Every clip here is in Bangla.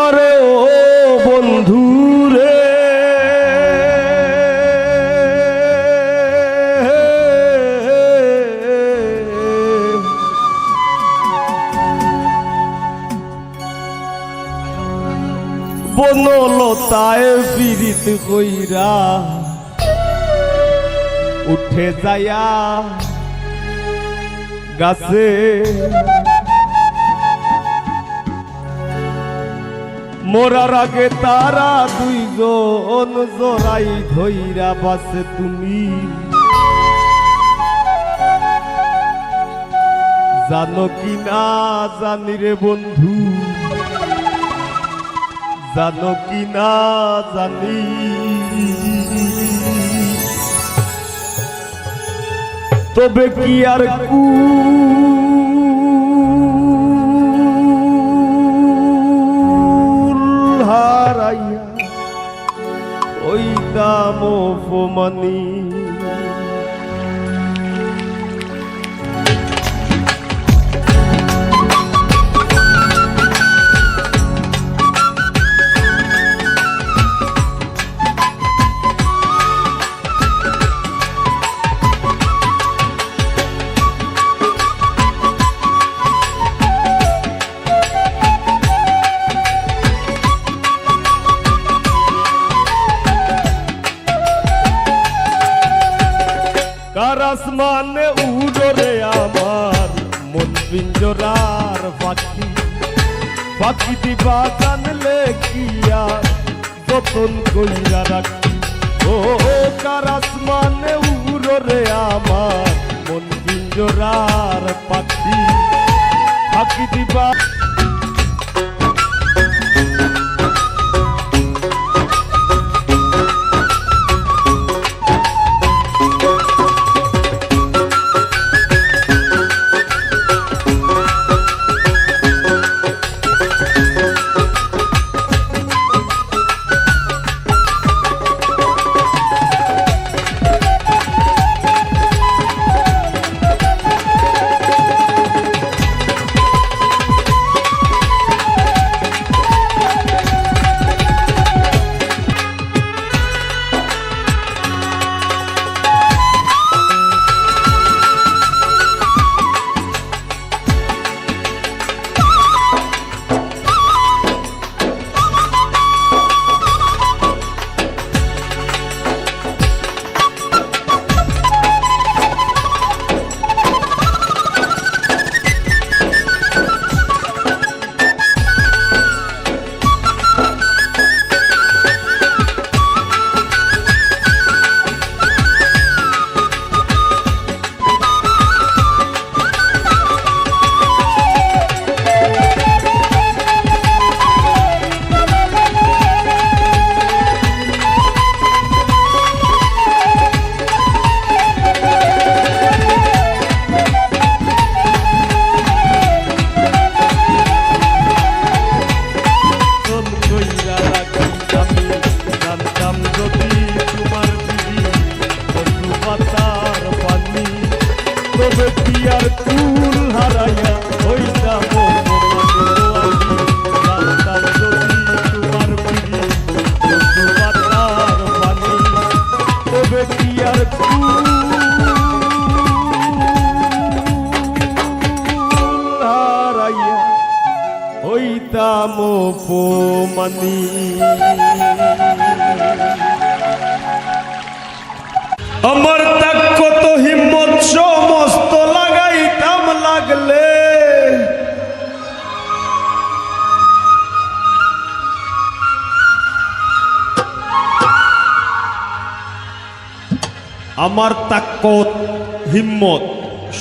আরে ও বন্ধু রে বনলতায় পীড়িত কইরা উঠে যায়া গাছে মোরার আগে তারা দুইজন জোড়াই ধইরা বাসে তুমি জানো কি না জানি রে বন্ধু জানো কি না জানি তবে কি আর হারাইয়া ওই দাম অপমানি আসমানে উড়রে আমার মন পিঞ্জরার পাখি পাখি দিবা জানলে কিয়া যতন কইরা রাখি ও কার আসমানে উড়রে আমার মন পিঞ্জরার পাখি পাখি দিবা হইতাম অপমানি আমার তাক কত হিম্মত সমস্ত লাগাইতাম লাগলে আমার তাকত হিম্মত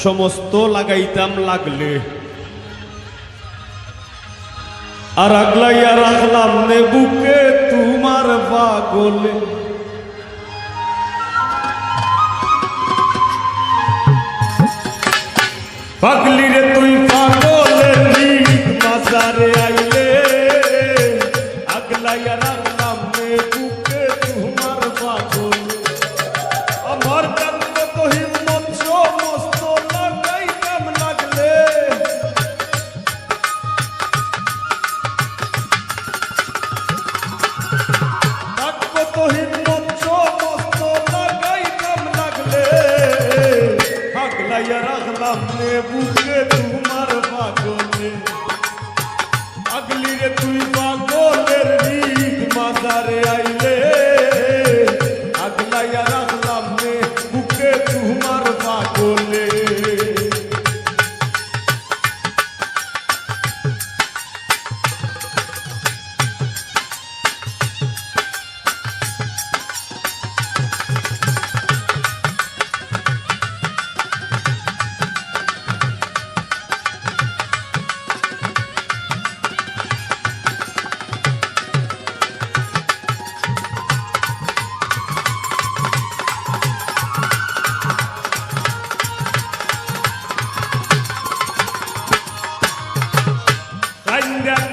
সমস্ত লাগাইতাম লাগলে আর আগলাইয়া রাখলাম নে বুকে তোমার পাগলে পাগলি রে তুই পাগলের নিক বাজারে আইলে আগলাইয়া রাখলাম নে বুকে তোমার পাগলে আমার কত হিম্মত সমস্ত লাগাইতাম লাগলে রাখলাম নে বুকে তোমার পাগলে আগলি রে তুই পাগলের ঈদ মাজারে আইলে আগলাইয়া রাখলাম নে বুকে তোমার পাগলে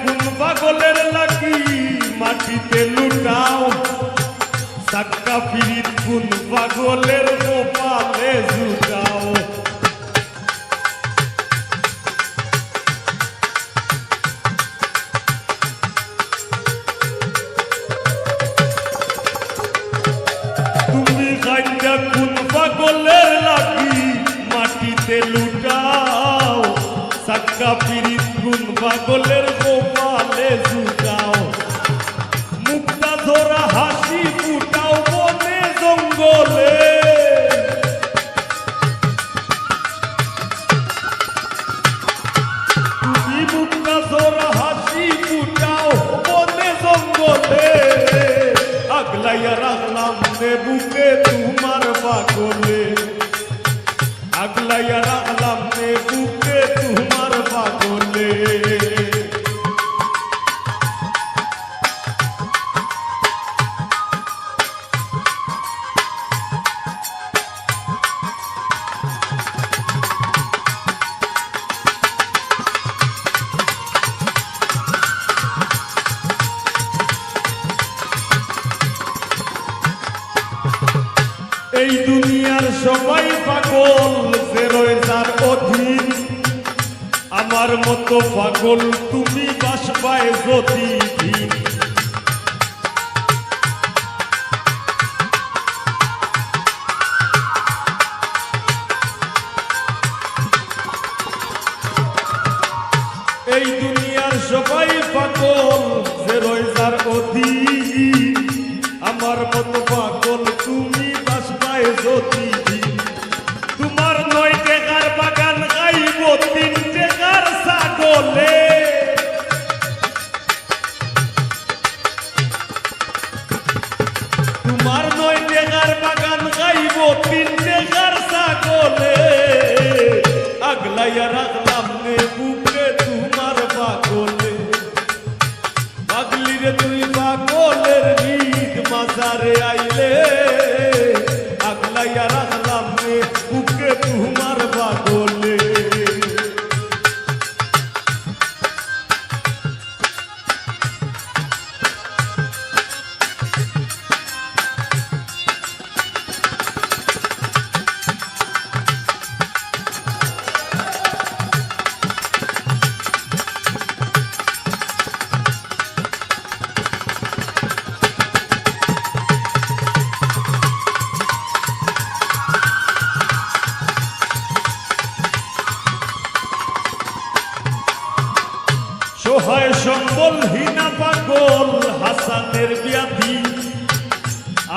কোন পাগলের লাগি মাটিতে লুটাও সাক্কা ফিরিত কোন পাগলের কপালে জুটাও তুমি কাইন্দা কোন পাগলের লাগি মাটিতে লুটাও সাক্কা ফিরিত কোন পাগলের কপালে জুটাও মুক্তা ধরা হাসি ফুটাও বনে জঙ্গলে তুমি মুক্তা ধরা হাসি ফুটাও বনে জঙ্গলে আগলাইয়া রাখলাম নে বুকে তোমার পাগলে আগলাইয়া রাখলাম নে বুকে তোমার পাগলে এই দুনিয়ার সবাই পাগল যে রয়ে যার অধীন আমার মতো পাগল তুমি বাসবায় যদি দিন এই দুনিয়ার সবাই পাগল যে রয়ে যার অধীন আমার মতো পাগল তুমি বাসবায় যদি দিন তোমার 9 টাকার বাগান গাইব 3 টাকার ছাগলে তোমার 9 টাকার বাগান গাইব 3 টাকার ছাগলে আগলাইয়া রাখলাম নে বুকে তোমার পাগলে পাগলি রে তুই পাগলের ঈদ মাজারে আইলে আগলাইয়া রাখলাম নে বুকে তোমার পাগলে সোহায় সম্বলহীনা পাগল হাসানের ব্যাধি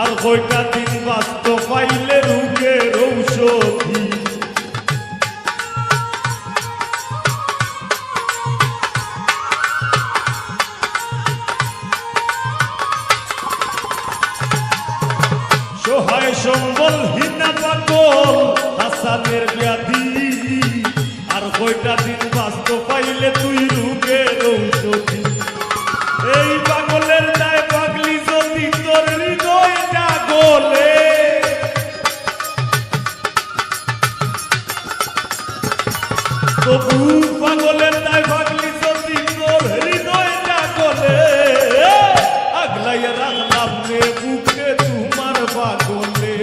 আর কয়টা দিন বাস্তব পাইলে রোগের ঔষধি সোহায় সম্বলহীনা পাগল হাসানের ব্যাধি আর কয়টা দিন বাস্তব পাইলে তুই রোগের ঔষধি এই পাগলের দায় পাগলি যদি তোর হৃদয়টা গলে তবু পাগলের দায় পাগলি যদি তোর হৃদয়টা গলে আগলাইয়া রাখলাম নে বুকে তোমার পাগলে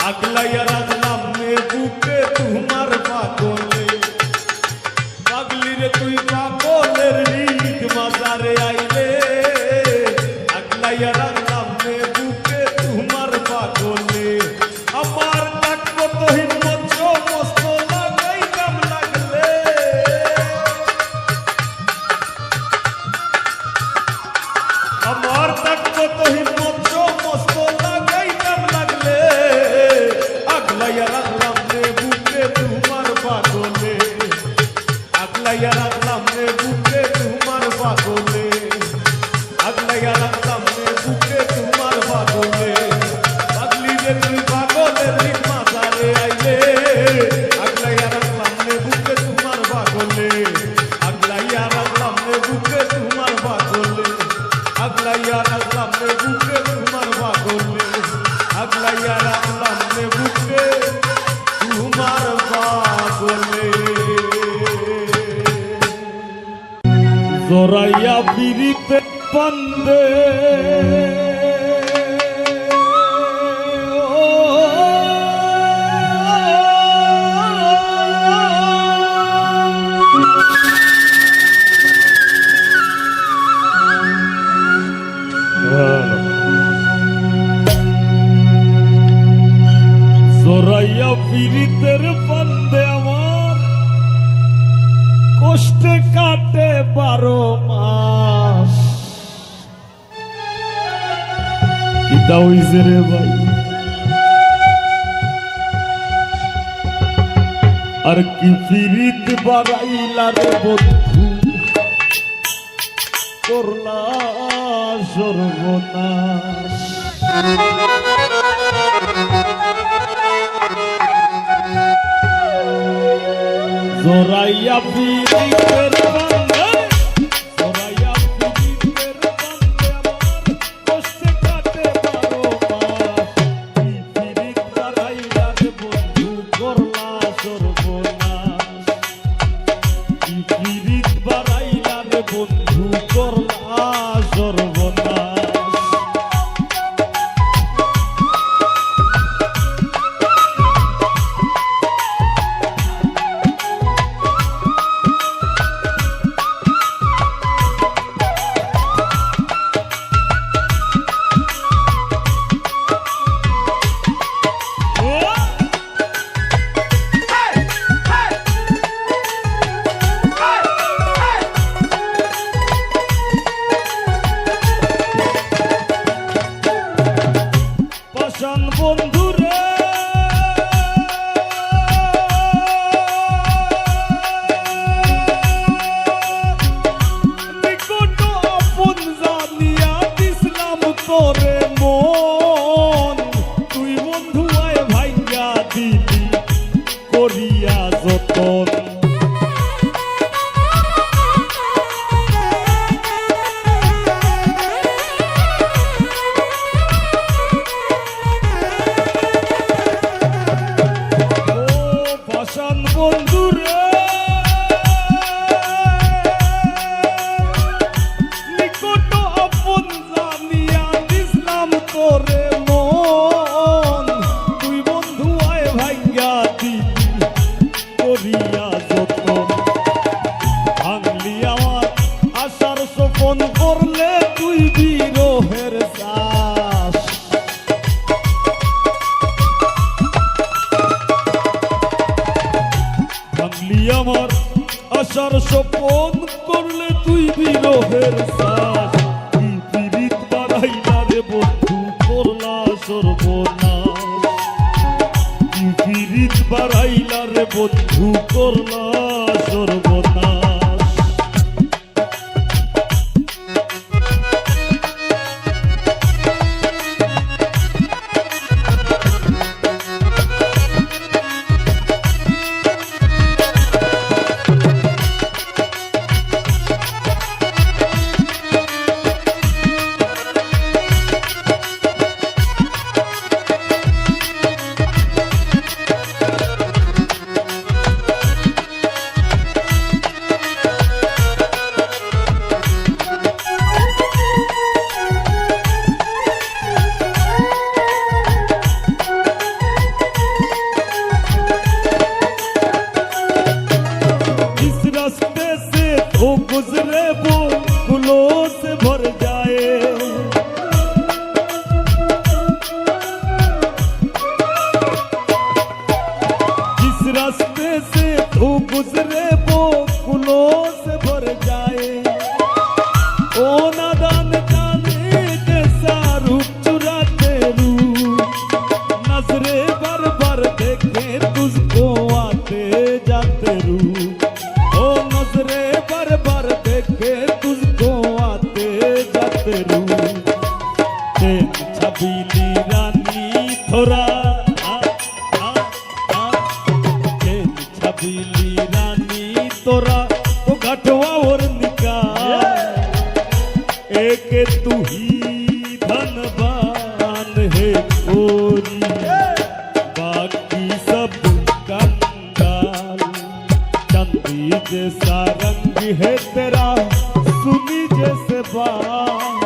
আগলাইয়া রাখলাম নে বুকে তোমার পাগলে পাগলি রে তুই থাকতো তো হিম্মত সমস্ত লাগাইতাম লাগলে আগলাইয়া রাখলাম রে বুকে তোমার পাগলে আগলাইয়া রাখলাম রে বুকে তোমার পাগলে আগলাইয়া রাখলাম রে বুকে তোমার পাগলে পাগলি রে তুই পাগলের দিন মাথারে আইলে আগলাইয়া রাখলাম রে বুকে তোমার পাগলে আগলাইয়া রাখলাম রে বুকে তোমার পাগলে আগলাইয়া রাখলাম রে বুকে তোমার পাগলে আগলাইয়া রাখলাম রে বুকে তোমার পাগলে জোরাইয়া পিরিতে বন্দে জোরাইয়া পিরিতের বন্দে আমার কষ্টে কাটে 12 মাস কিতা হইছে রে ভাই আর কি ফিরিত বাড়াইলা রে বন্ধু করলা সর্বনাশ জোরাইয়া পিরিতের বন্দে জোরাইয়া পিরিতের বন্দে আমার কষ্টে কাটে 12 মাস কি পিরিত বাড়াইলা রে বন্ধু করলা সর্বনাশ কি পিরিত বাড়াইলা রে বন্ধু করলা সর্বনাশ বন্ধুরে নিকট আপন জানিয়া দিসলাম তোরে মন তুই বন্ধু আয় ভাইয়া দিলি করিয়া যতন বন্ধুরে নিকট আপন জানিয়া দিসলাম তোরে মন তুই বন্ধু আয় ভাইয়া দিলি করিয়া যতন ভাঙলি আমার আশার স্বপন করলে তুই বিরহের চাষ আমার আশার স্বপন করলে তুই বিরহের শ্বাস কি পিরিত বাড়াইলা রে বন্ধু করলা সর্বনাশ কি পিরিত বাড়াইলা রে বন্ধু করলা সর্বনাশ তেরু তেন ছাবিলি রানী থোরা তেন ছাবিলি রানী তোরা তো घटवा और निकाल एक तू ही धनवान है गोरी बाकी सब कंगाल चांदी जैसा रंग है तेरा सुनी जैसे बाल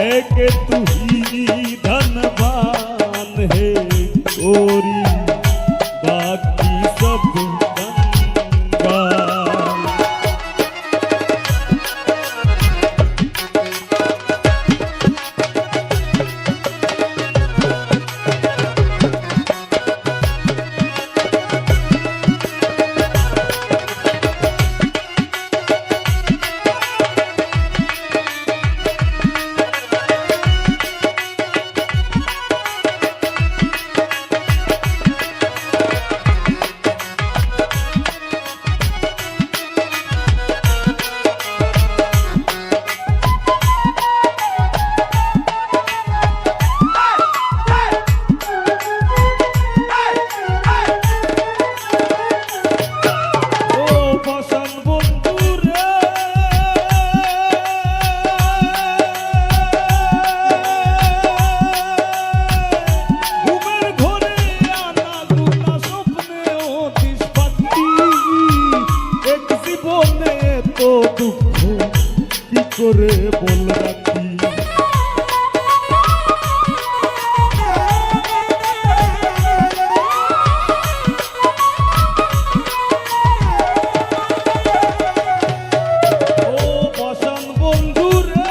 एक तू ही धनवान है गोरी बाकी सब कंगाल করে বল রাখি ও বসন বন্ধু রে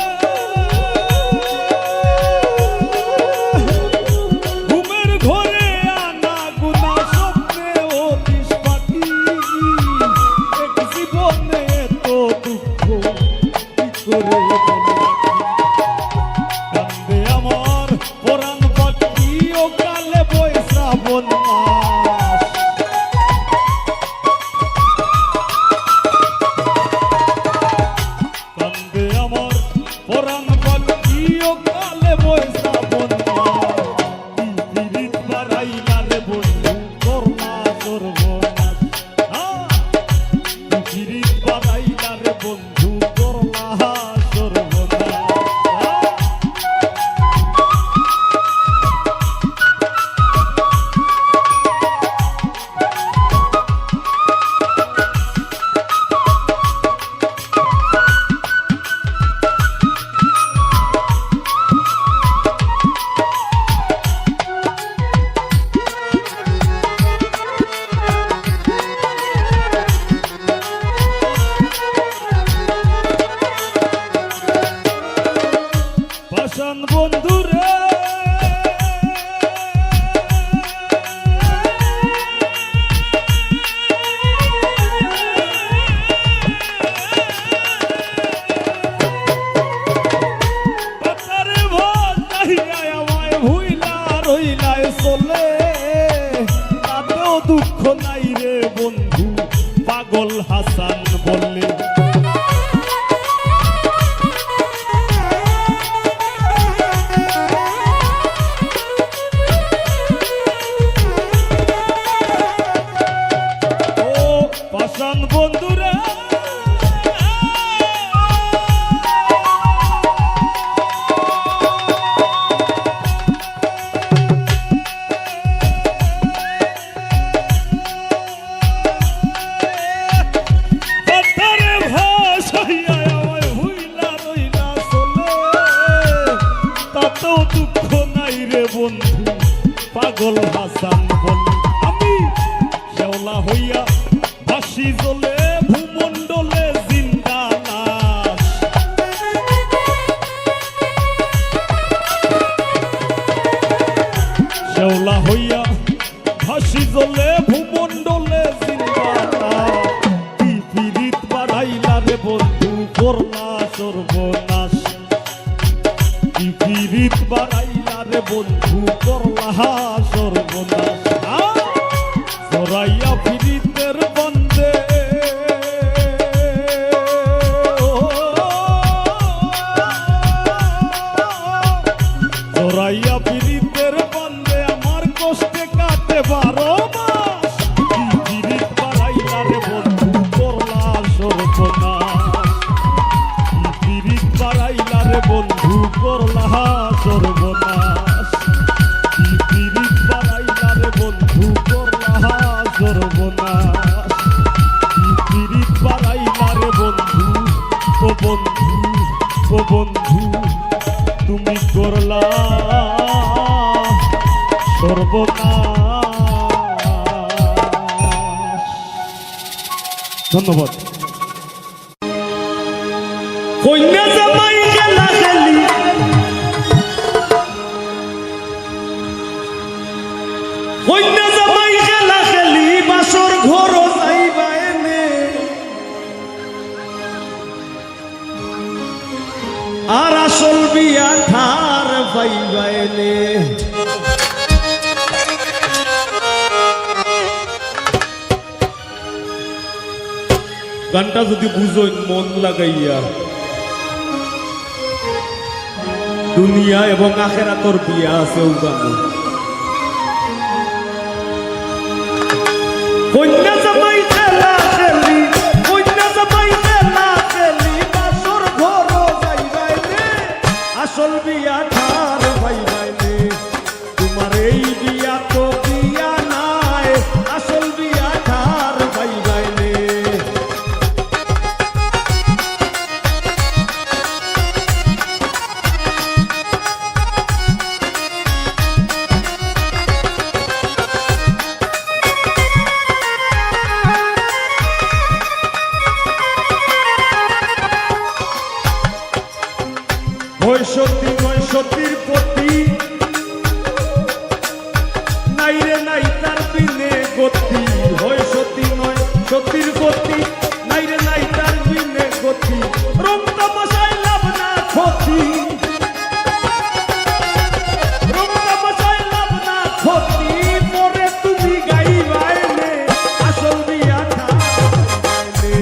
ঘুমের ঘরে আনা গুনা স্বপ্নে ও দিশ পাখি এক জীবনে তো দুঃখ করে কান্দে আমার পরাণ পাখি ও কালে বই শ্রাবণ মাস কান্দে আমার পরাণ পাখি ও কালে বই শ্রাবণ মাস পিরিত বাড়াইলা রে বন্ধু করলা সর্বনাশ পিরিত বাড়াইলা রে বন্ধু বন্ধু রে চলে তাতেও দুঃখ নাই রে বন্ধু পাগল হাসান বললে বন্ধুরা তাতেও দুঃখ নাই রে বন্ধু পাগল হাসান বল আমি শেওলা হইয়া ভাসি জ্বলে ভূমণ্ডলে জিন্দা লাশ শেওলা হইয়া ভাসি জ্বলে ভূমণ্ডলে জিন্দা লাশ কি পিরিত বাড়াইলা রে বন্ধু করলা সর্বনাশ কি পিরিত বাড়াইলা রে বন্ধু করলা সর্বনাশ জরাইয়া পিরিতের বন্দে বাড়াইলা রে বন্ধু করলা সর্বনাশ কি পিরিত বাড়াইলা রে বন্ধু করলা সর্বনাশ কি পিরিত বাড়াইলা রে বন্ধু ও বন্ধু ও বন্ধু তুমি করলা সর্বনাশ। ধন্যবাদ। কন্যা জামাই খেলা খেলি কন্যা জামাই খেলা খেলি বাসর ঘর যাইবা এনে আর আসল বিয়া ঠার পাইবা এনে গানটা যদি বুঝো মন লাগাইয়া দুনিয়া এবং আখেরাতর বিয়া আছে গান কন্যা জামাই খেলা খেলি কন্যা জামাই খেলা খেলি বাসর ঘর যাইবাইলে আসল বিয়া ঠার পাইবাইলে তোমার এই বিয়া তো বিয়া নাই আসল বিয়া ঠার পাইবাইলে সত্যি নয় সত্যির প্রতি নাই রে নাই তার বিনে গতি হয় সত্যি নয় সত্যির প্রতি নাই রে নাই তার বিনে গতি রং তামাশায় লাভ না ক্ষতি রং তামাশায় লাভ না ক্ষতি পরে তুমি গাইবাইলে আসল বিয়া ঠাইলে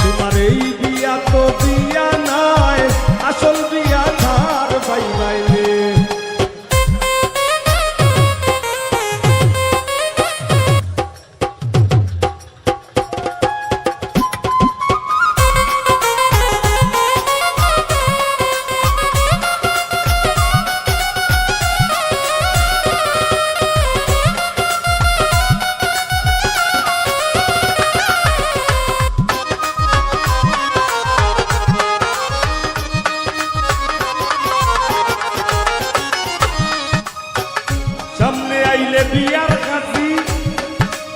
তোমার এই বিয়া তো বিয়া নাই আসল বিয়া ঠার পাইবাইলে বিয়ার কাজী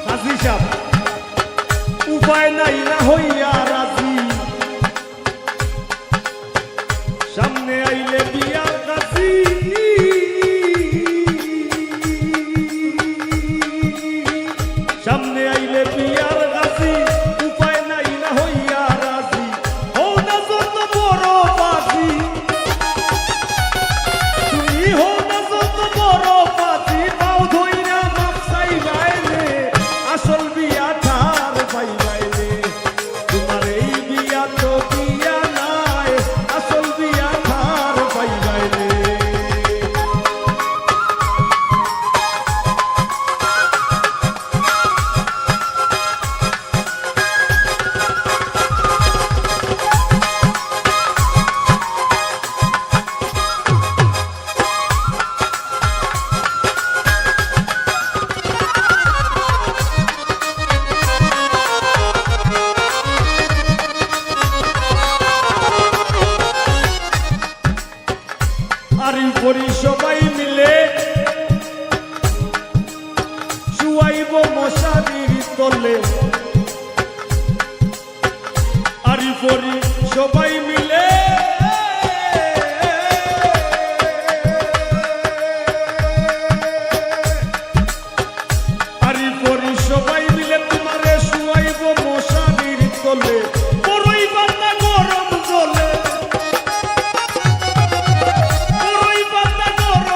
কাজী সাহেব উপায় নাই না হইয়া রাজি সামনে আইলে বিয়ার কাজী সামনে আইলে বিয়ার কাজী উপায় নাই না হইয়া রাজি হো না যত বড় বাজি তুমি হো না যত বড় বাজি আসল বিয়া ঠার পাইবাইলে তোমার এই বিয়া তো বিয়া নাই আসল বিয়া ঠার পাইবাইলে আরি করি সবাই মিলে শুয়াইব মশারির তলে আরি করি সবাই মিলে আরি করি সবাই মিলে তোমারে শুয়াইব মশারির তলে বড়ই বাতা গরম জলে বড়ই বাতা গরম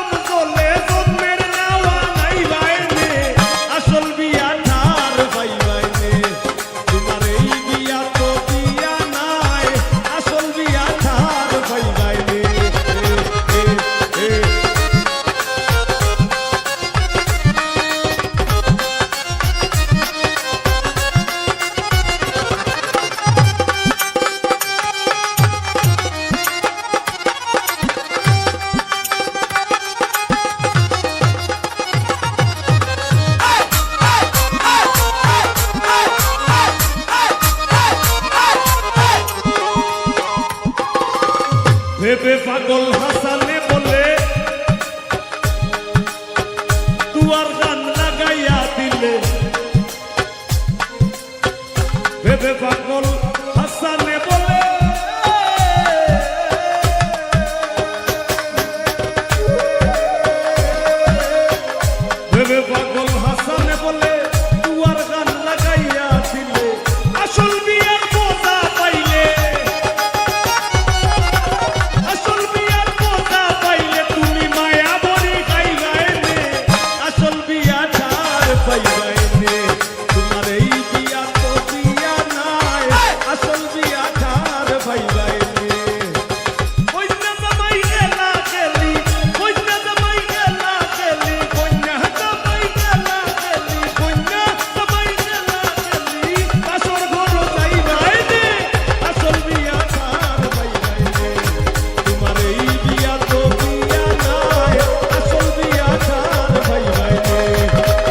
ভেবে পাগল হাসানে বলে তুয়ার গান লাগাইয়া দিলে ভেবে পাগল হাসানে বলে ভেবে পাগল হাসানে বলে তুয়ার গান লাগাইয়া দিলে আসল বিয়ার মজা পাইলে আসল বিয়ার মজা পাইলে তুমি মায়া বড়ি গাইবাইনে আসল বিয়া ছাড় পাইবাইনে তোমার এই বিয়া তো বিয়া নাই আসল বিয়া ছাড় পাইবাইনে কইনা জামাই গেলা গেলি কইনা জামাই গেলা গেলি কইনা জামাই গেলা গেলি কইনা জামাই গেলা গেলি আসল ঘর যাইবাইনে আসল বিয়া ছাড় পাইবাইনে তোমার এই বিয়া তো বিয়া নাই আসল বিয়া ছাড় পাইবাইনে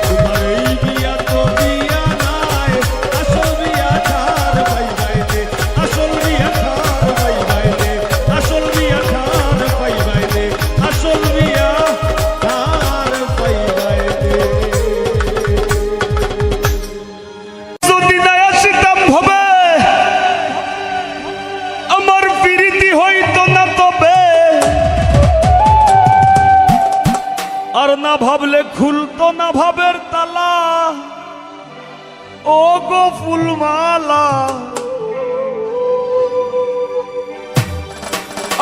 তোমার এই বিয়া তো বিয়া নাই আসল বিয়া ছাড় পাইবাইনে আসল বিয়া ছাড় পাইবাইনে আসল বিয়া ছাড় পাইবাইনে আসল বিয়া ছাড় পাইবাইনে যদি না আসিতাম ভবে আমার প্রীতি হইতো না তবে আর না ভাবলে খুলতো না ভাবের তালা ও গো ফুলমালা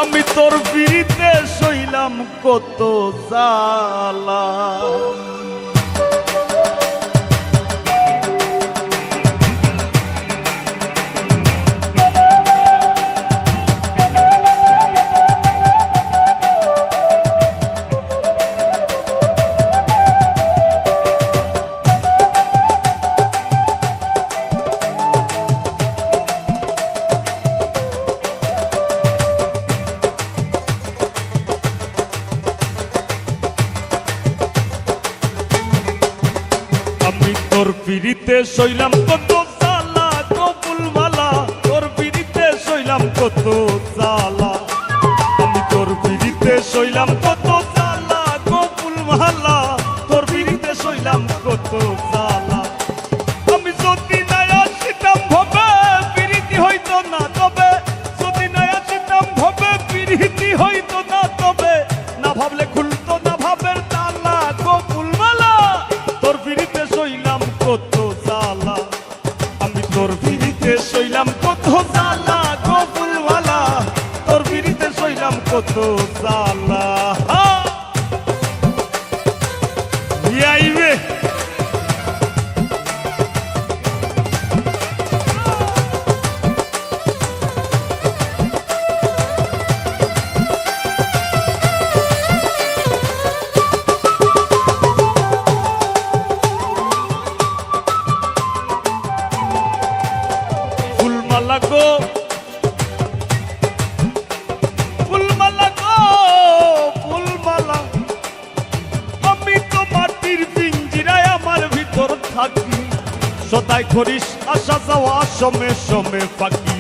আমি তোর প্রীতিতে সইলাম কত জ্বালা আমি তোর পিড়িতে সইলাম কত জ্বালা গো ফুলমালা তোর পিড়িতে সইলাম কত জ্বালা আমি তোর পিড়িতে সইলাম কত জ্বালা গো ফুলমালা তোর পিড়িতে সইলাম কত জ্বালা আমি যদি না আসিতাম ভবে পিড়িতি হইতো না তবে যদি না আসিতাম ভবে পিড়িতি হইতো না তবে না ভাবলে খুলতো না ভাবের তালা গো ফুলমালা তোর পিড়িতে সইলাম কত জ্বালা আমি তোর পিড়িতে সইলাম কত জ্বালা গো ফুলমালা তোর পিড়িতে সইলাম কত জ্বালা আইবে ফুলমালা গো ফুলমালা গো ফুলমালা আমি তো মাটির পিঞ্জিরায় আমার ভিতর থাকি সদাই করিস আসা যাওয়া সমে সমে ফাঁকি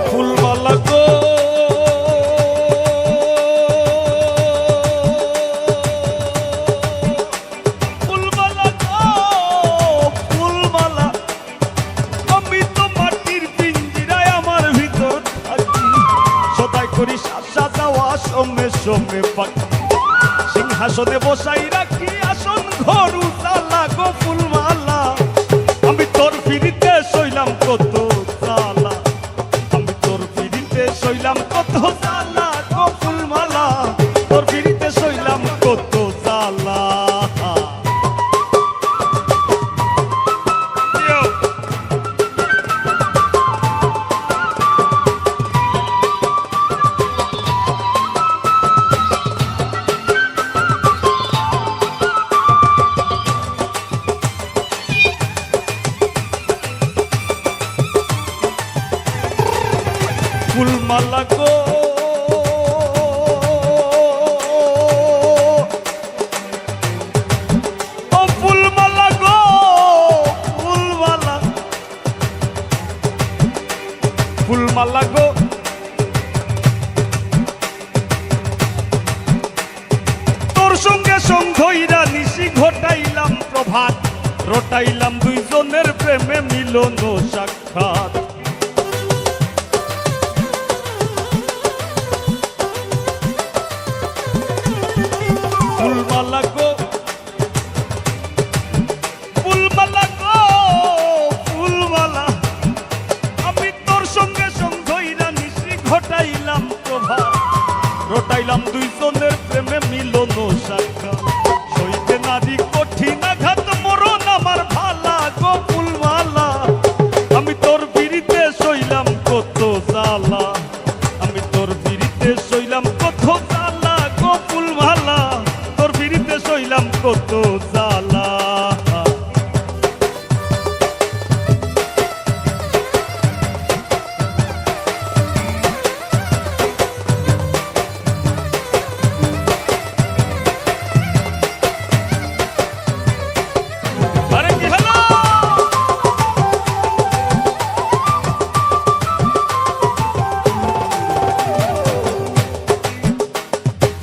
ফুলমালা গো ফুলমালা গো ফুলমালা আমি তো মাটির পিঞ্জিরায় আমার ভিতর থাকি সদাই করিস আসা যাওয়া সমে সমে পাখি সিংহাসনে বসাই রাখি আসন ঘর উজালা গো ফুলমালা আমি তোর পিড়িতে সইলাম কত জ্বালা আমি তোর পিড়িতে সইলাম কত জ্বালা গো ফুলমালা তোর পিড়িতে সইলাম কত জ্বালা ফুলমালা গো ও ফুলমালা গো মালা গো তোর সঙ্গে সঙ্গইরা নিশি ঘটাইলাম প্রভাত রটাইলাম দুইজনের প্রেমে মিলন ও সাক্ষাৎ ফুলমালা গো ফুলমালা গো ফুলমালা আমি তোর সঙ্গে সঙ্গইরা নিশি ঘটাইলাম প্রভাত রটাইলাম দুইজনের প্রেমে মিলন ও সাক্ষাৎ সইতে নারী কঠিন আঘাত মরণ আমার ভালা গো ফুলমালা আমি তোর বিরিতে সইলাম কত জ্বালা আমি তোর বিরিতে সইলাম কত জ্বালা গো ফুলমালা তোর বিরিতে সইলাম কত জ্বালা আরে কি হলো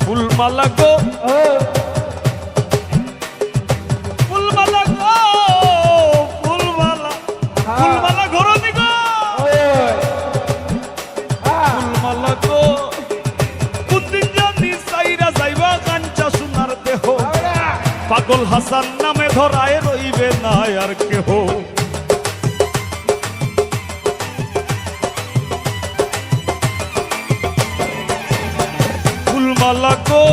ফুলমালা গো ফুলমালা গো ফুলমালা ফুলমালা ঘরনি গো ফুলমালা গো কোনদিন জানি সাইরা যাইবা কাঞ্চা সোনার দেহ পাগল হাসান নামে ধরায় রইবে না আর কেহ ফুলমালা গো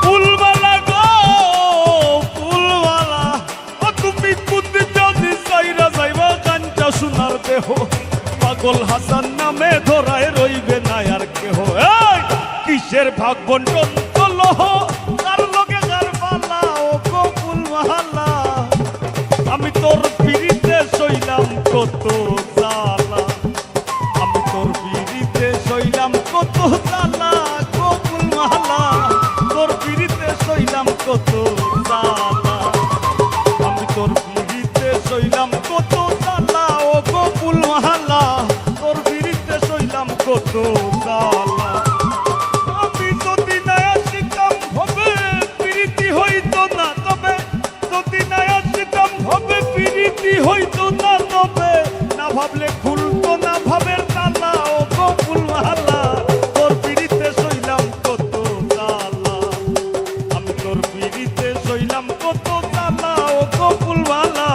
ফুলমালা গো ফুলমালা ও তুমি কোনদিন যদি সাইরা যাইবা কাঞ্চা সোনার দেহ পাগল হাসান নামে ধরায় রইবে না আর কেহ এই কিসের ভাগ বন্টন কলহ কার লগে কার পালা ও গো ফুলমালা আমি তোর পিড়িতে সইলাম কত জ্বালা আমি তোর পিড়িতে সইলাম কত জ্বালা গো ফুলমালা তোর পিড়িতে সইলাম কত জ্বালা আমি তোর পিড়িতে সইলাম কত জ্বালা ও গো ফুলমালা তোর পিড়িতে সইলাম কত জ্বালা আমি যদি না আসিতাম হবে প্রীতি হইতো না তবে যদি না আসিতাম হবে প্রীতি হইতো না তবে না ভাবলে খুলতো না ভাবের তালা ও গো ফুলমালা তোর পিড়িতে সইলাম কত জ্বালা আমি তোর পিড়িতে সইলাম কত জ্বালা ও গো ফুলমালা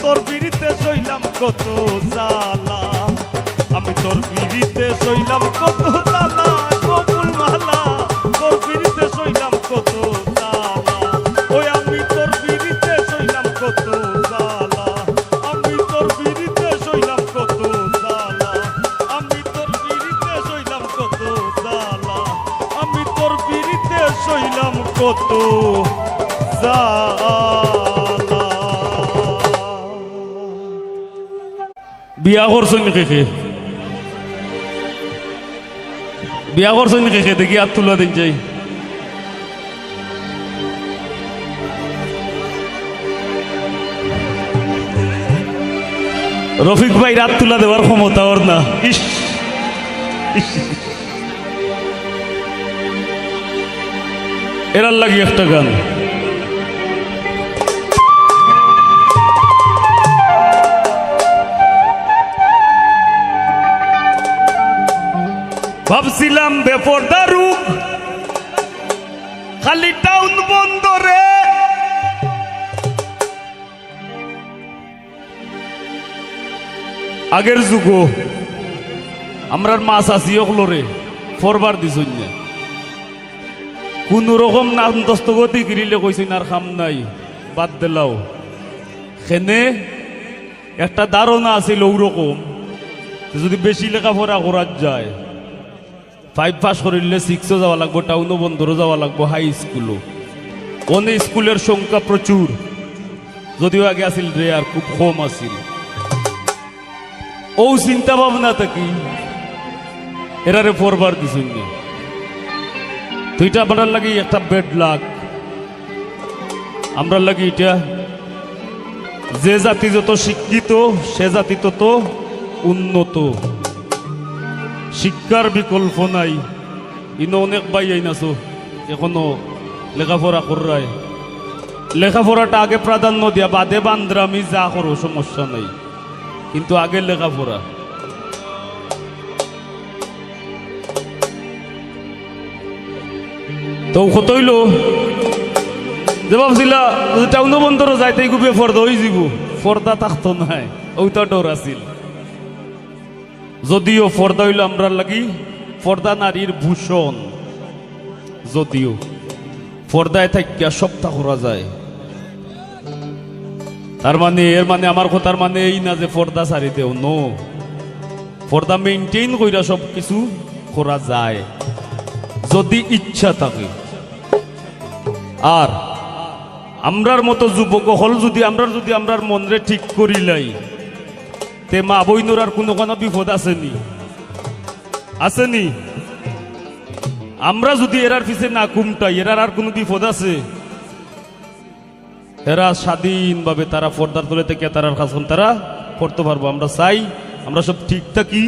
তোর পিড়িতে সইলাম কত জ্বালা আমি তোর পিড়িতে সইলাম কত জ্বালা গো ফুলমালা তোর পিড়িতে সইলাম কত জ্বালা ওই আমি তোর পিড়িতে সইলাম কত জ্বালা আমি তোর পিড়িতে সইলাম কত জ্বালা আমি তোর পিড়িতে সইলাম কত জ্বালা আমি তোর পিড়িতে সইলাম কত জ্বালা বিয়া করছো নাকি কে বিয়া করছো নাকি কে দেখি আর তুলা দিন যাই রফিক ভাই রাত তুলা দেওয়ার ক্ষমতা ওর না ইস ইস। এরার লাগি একটা গান ভাবছিলাম বেপরদা রূপ খালি টাউন বন্দরে আগের যুগ আমরার মাছ আছি ওগুলোরে ফরবার দিছ কোন রকম নাম দস্তগতি গিরিলে কইছেন আর খাম নাই বাদ দিলাও সেনে একটা ধারণা আছিল ওরকম যদি বেশি লেখাপড়া করার যায় 5 পাস করিলে 6ও যাওয়া লাগবো টাউনও বন্দরও যাওয়া লাগবো হাই স্কুলও অনেক স্কুলের সংখ্যা প্রচুর যদিও আগে আছিল রে আর খুব কম আছিল ও চিন্তা ভাবনা থাকি এরারে পড়বার দিছুন দুইটা আপনার লাগি একটা বেড লাগ আমরা লাগি এটা যে জাতি যত শিক্ষিত সে জাতি তত উন্নত শিক্ষার বিকল্প নাই ইনো অনেক ভাই আইনাছো এখনো লেখাপড়া করায় লেখাপড়াটা আগে প্রাধান্য দিয়া বাদে বান্দ্রামি যা করো সমস্যা নাই কিন্তু আগে লেখাপড়া তো কত হইল যে ভাবছিলা টাউন বন্দর যাইতে গুপে ফর্দা হয়ে যাব ফর্দা থাকতো নাই ওইটা ডর আছিল যদিও ফর্দা হইল আমরা লাগি ফর্দা নারীর ভূষণ যদিও পর্দায় থাকিয়া সপ্তাহ করা যায় তার মানে এর মানে আমার কথার মানে এই না যে পর্দা ছাড়ি দেও নো পর্দা মেইনটেইন কইরা সব কিছু করা যায় যদি ইচ্ছা থাকে আর আমরার মতো যুবক হল যদি আমরার মনরে ঠিক করিলাই তে মা বইনোর আর কোনো বিপদ আসেনি আসেনি আমরা যদি এরার পিছে না কুমটাই এরার আর কোনো বিপদ আছে এরা স্বাধীনভাবে তারা পর্দার তলে থেকে তারার কাজ তারা করতে পারবো আমরা চাই আমরা সব ঠিক থাকি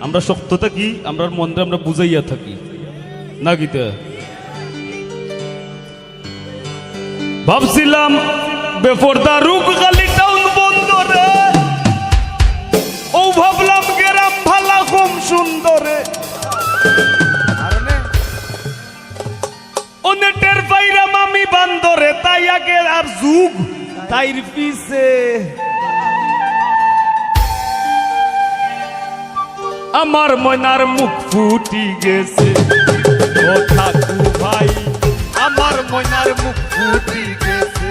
আমরা শক্ত থাকি আমরা মনরে আমরা বুঝাইয়া থাকি না গীতা ভাবছিলাম বেপর্দা রূপ খালি টাউন বন্দরে ও ভাবলাম গেরাম ভালা কম সুন্দরে নেটের বাইরা মামি বান্দরে তাই আগে আর যুগ তাইর পিছে আমার ময়নার মুখ ফুটি গেছে ও ঠাকু ভাই আমার ময়নার মুখ ফুটি গেছে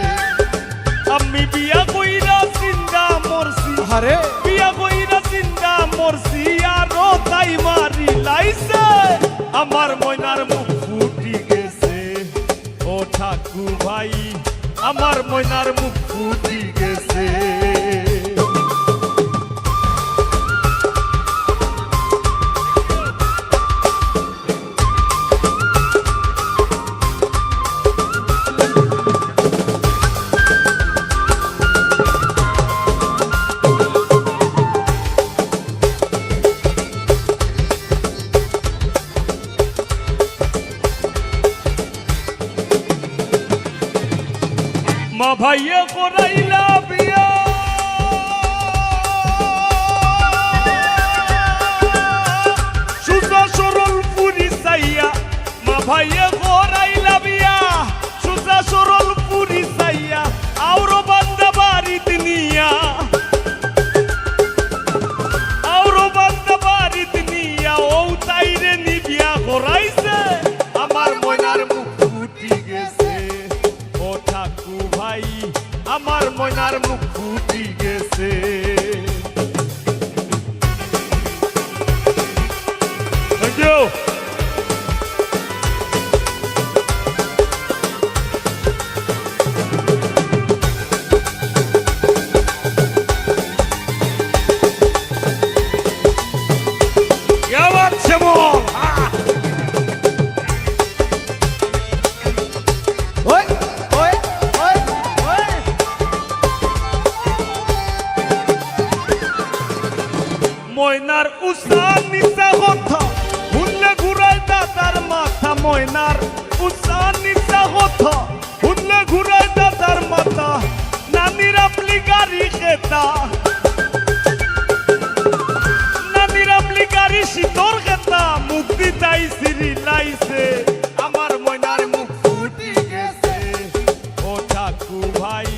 আমি বিয়া কইরা চিন্তা মরছি আরে বিয়া কইরা চিন্তা মরছি আরো তাই মারি লাইছে আমার ময়নার মুখ ফুটি গেছে ও ঠাকু ভাই আমার ময়নার মুখ ফুটি গেছে মা ভাইয়ে করাইলা বিয়া সুজা সরল পুরি চাইয়া মা ভাইয়ে করাইলা বিয়া সুজা সরল পুরি চাইয়া আউরো বান্দা বাড়িত নিয়া আউরো বান্দা বাড়িত নিয়া ও তাইরে নিবিয়া করাইছে আমার ময়নার মুখ ফুটি গেছে ও ঠাকু ভাই আমার ময়নার মুখ ফুটি গেছে Thank you. क्या बात है बोल ওই ওই ওই ওই ময়নার উসান নিচা কথা হুনলে ঘুরাই দাদার মাথা ময়নার উসান নিচা কথা হুনলে ঘুরাই দাদার মাথা নানির আপলি গাড়ি খেতা নানির আপলি গাড়ি শীতর খেতা মুক্তি তাই সিরি লাইছে আমার ময়নার মুখ ফুটি গেছে ও ঠাকু ভাই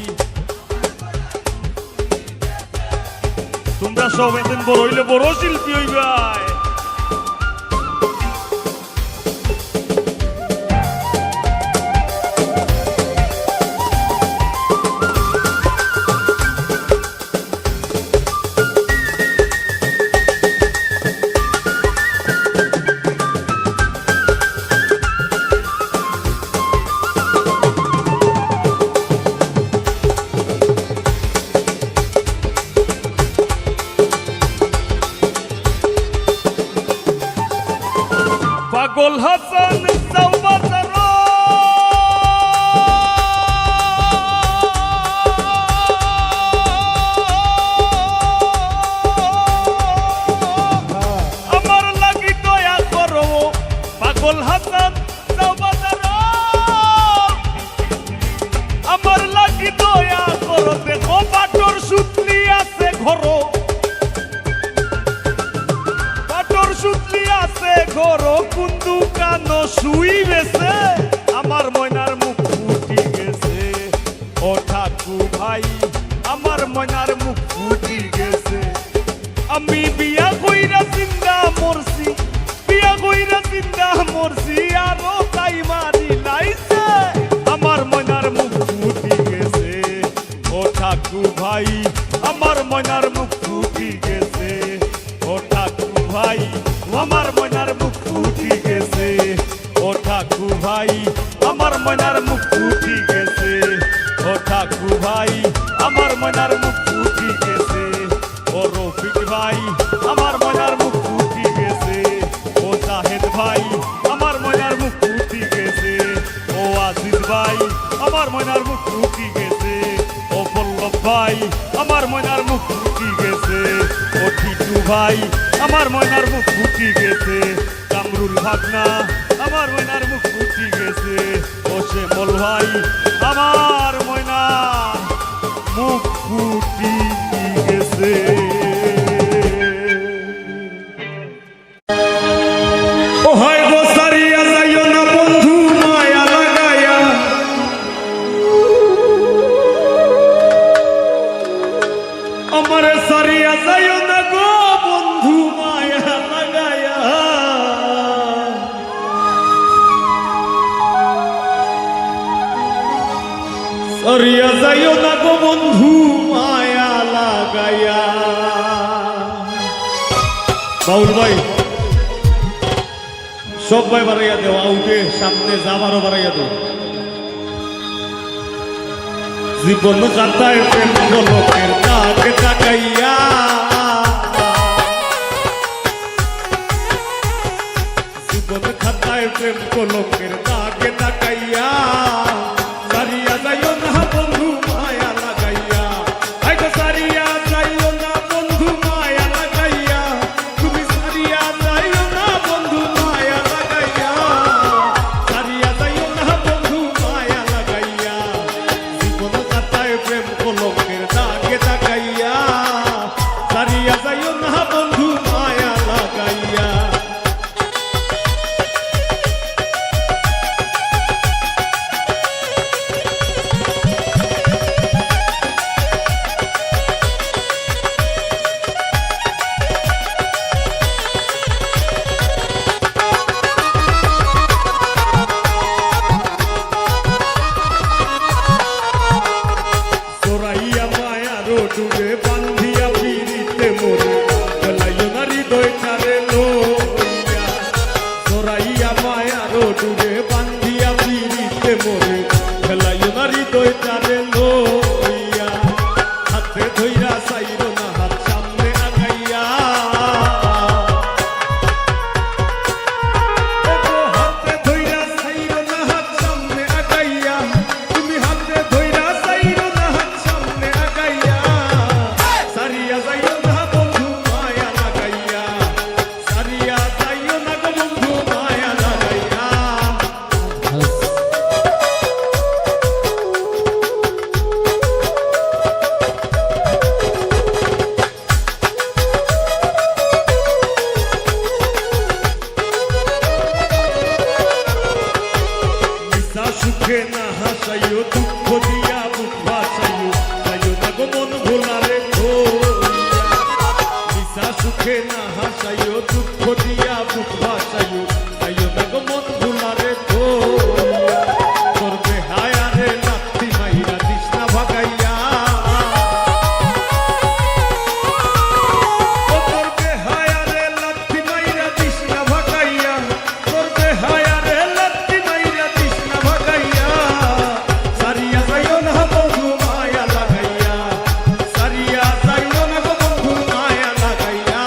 তোমরা সব একদিন বড় হইলে বড় শিল্পী হইবাই পাগল হাসান চৌবাজার গেছে ঘর কুন্দু কানো শুই বেছে আমার ময়নার মুখ ফুটি গেছে ও ঠাকু ভাই আমার ময়নার মুখ ফুটি গেছে আমি বিয়া কইরা চিন্তা মরছি বিয়া কইরা চিন্তা মরছি আরো তাই মারি লাইছে আমার ময়নার মুখ ফুটি গেছে ও ঠাকু ভাই আমার ময়নার মুখ ফুটি গেছে ও ঠাকু ভাই আমার ময়নার মুখ ফুটি গেছে ও ঠাকু ভাই আমার ময়নার মুখ ফুটি গেছে ও ঠাকু ভাই আমার ময়নার মুখ ফুটি গেছে ও রফিক ভাই আমার ময়নার মুখ ফুটি গেছে ও জাহেদ ভাই আমার ময়নার মুখ ফুটি গেছে ও আজিজ ভাই আমার ময়নার মুখ ফুটি গেছে ও পল্লব ভাই আমার ময়নার মুখ ফুটি গেছে ও টিটু ভাই আমার ময়নার মুখ ফুটি গেছে কামরুল ভাগনা আমার ময়নার মুখ ফুটি গেছে ও শ্যামল ভাই আমার ময়নার মুখ ফুটি গেছে ও হয় গো সারিয়া যাইও না বন্ধু মায়া লাগায়া আমারে সারিয়া যাইও না গো বন্ধু মায়া লাগায়া সারিয়া যাইও না গো বন্ধু মায়া লাগায়া বাউল ভাই সবাই বাড়াইয়া দেও আউটে সামনে যাবারও বাড়াইয়া দেও জীবন কাটায় প্রেম লোকের তাকে তাকাইয়া জীবন খাতায় প্রেম লোকের তাকে তাকাইয়া সারিয়া যাইও না বন্ধু মায়া লাগাইয়া আইগো সারিয়া যাইও না বন্ধু মায়া লাগাইয়া তুমি সারিয়া যাইও না বন্ধু মায়া লাগাইয়া সারিয়া যাইও না বন্ধু মায়া লাগাইয়া জীবন কাটায় প্রেম লোকের তাকে তাকাইয়া সারিয়া যাইও না বন্ধু মায়া লাগাইয়া সোরাইয়া মায়া রোডুরে বান্ধিয়া পিরিতে মোরে গলাইও না হৃদয় চারে লইয়া সোরাইয়া মায়া রোডুরে বান্ধিয়া পিরিতে মোরে গলাইও না হৃদয় চারে লইয়া হাতে ধইরা চাইরো না হাত সামনে আগাইয়া হাতে ধইরা চাইরো না হাত সামনে আগাইয়া তুমি হাতে ধইরা চাইরো না হাত সামনে আগাইয়া সারিয়া যাইও না বন্ধু মায়া লাগাইয়া সারিয়া যাইও না গো বন্ধু মায়া লাগাইয়া নিশা সুখে না হাসাইও দুঃখ দিয়া বুক ভাসাইও যাইও না গো মন ভোলারে নিশা সুখে না হাসাইও দুঃখ দিয়া বুক ভাসাইও যাইও না গো মন ভোলারে করবে হায়ারে লাত্তি মাইরা দিশনা ভাগাইয়া করবে হায়ারে লাত্তি মাইরা দিশনা ভাগাইয়া করবে হায়ারে লাত্তি মাইরা দিশনা ভাগাইয়া সারিয়া যাইও না বন্ধু মায়া লাগাইয়া সারিয়া যাইও না গো বন্ধু মায়া লাগাইয়া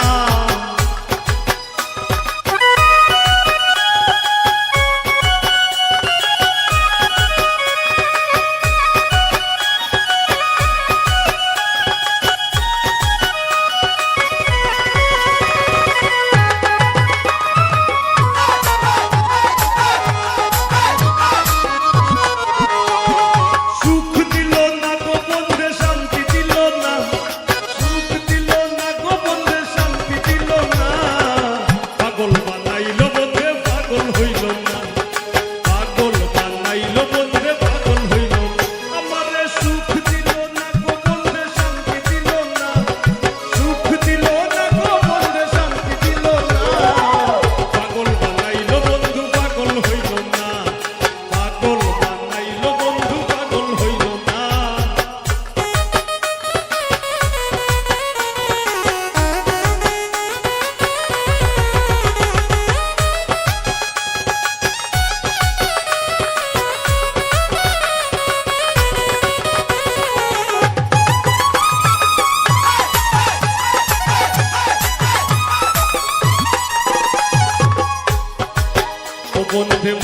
কণ্ঠে